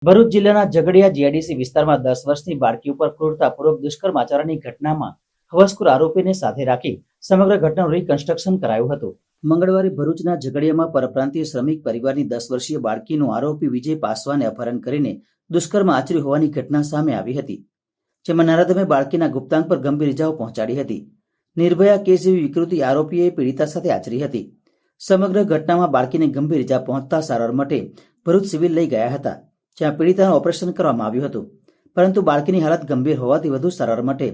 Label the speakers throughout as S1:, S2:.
S1: ભરૂચ જિલ્લાના ઝઘડિયા જીઆઈડીસી વિસ્તારમાં 10 વર્ષની બાળકી ઉપર ક્રૂરતાપૂર્વક દુષ્કર્મ આચરણની ઘટનામાં હવસખોર આરોપીને સાથે રાખી સમગ્ર ઘટનાનું રિકન્સ્ટ્રક્શન કરાયું હતું। મંગળવારે ભરૂચના ઝઘડિયામાં પરપ્રાંતીય શ્રમિક પરિવારની 10 વર્ષીય બાળકીનું આરોપી વિજય પાસવાને અપહરણ કરીને દુષ્કર્મ આચર્યું હોવાની ઘટના સામે આવી હતી, જેમાં નરાધમે બાળકીના ગુપ્તાંગ પર ગંભીર ઇજાઓ પહોંચાડી હતી। નિર્ભયા કેસ જેવી વિકૃતિ આરોપીએ પીડિતા સાથે આચરી હતી। સમગ્ર ઘટનામાં બાળકીને ગંભીર ઇજા પહોંચતા સારવાર માટે ભરૂચ સિવિલ લઈ ગયા હતા, જ્યાં પીડિતાનું ઓપરેશન કરવામાં આવ્યું હતું, પરંતુ બાળકીની હાલત ગંભીર હોવાથી વધુ સારવાર માટે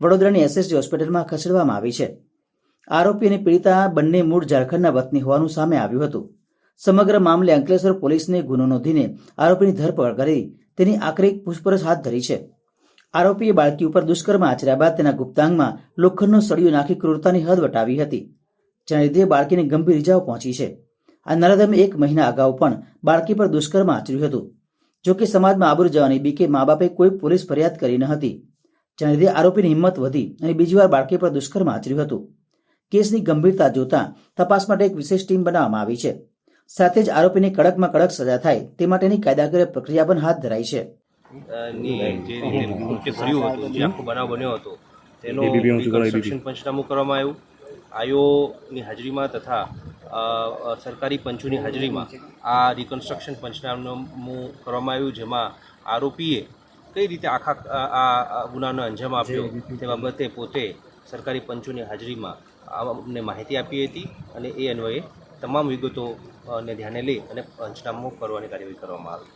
S1: વડોદરાની એસએસજી હોસ્પિટલમાં ખસેડવામાં આવી છે। આરોપી અને પીડિતા બંને મૂળ ઝારખંડના વતની હોવાનું સામે આવ્યું હતું। સમગ્ર મામલે અંકલેશ્વર પોલીસને ગુનો નોંધીને આરોપીની ધરપકડ કરી તેની આખરી પૂછપરછ હાથ ધરી છે। આરોપીએ બાળકી ઉપર દુષ્કર્મ આચર્યા બાદ તેના ગુપ્તાંગમાં લોખંડનો સળિયો નાખી ક્રૂરતાની હદ વટાવી હતી, જેના લીધે બાળકીને ગંભીર ઇજાઓ પહોંચી છે। આ નરાધમે 1 મહિના અગાઉ પણ બાળકી પર દુષ્કર્મ આચર્યું હતું। જો કે સમાજમાં આબરૂ જવાની બીકે મા બાપે કોઈ પોલીસ ફરિયાદ કરી ન હતી, જેના લીધે આરોપીની હિંમત વધી અને બીજી વાર બાળકી પર દુષ્કર્મ આચર્યું હતું। કેસની ગંભીરતા જોતા તપાસ માટે એક વિશેષ ટીમ બનાવવામાં આવી છે, સાથે જ આરોપીને કડકમાં કડક સજા થાય તે માટેની કાયદાકીય પ્રક્રિયા પણ હાથ ધરાઈ છે।
S2: જે રીતે કૃત્ય કર્યું હતું, જે આખો બનાવ બન્યો હતો તેનો રિકન્સ્ટ્રક્શન પંચનામું કરવામાં આવ્યું। આયોની હાજરીમાં તથા સરકારી પંચોની હાજરીમાં આ રિકન્સ્ટ્રક્શન પંચનામું કરવામાં આવ્યું, જેમાં આરોપીએ કઈ રીતે આખા આ ગુનાનો અંજામ આપ્યો તે બાબતે પોતે સરકારી પંચોની હાજરીમાં અમને માહિતી આપી હતી અને એ અન્વયે તમામ વિગતોને ધ્યાને લઈ અને પંચનામું કરવાની કાર્યવાહી કરવામાં આવી।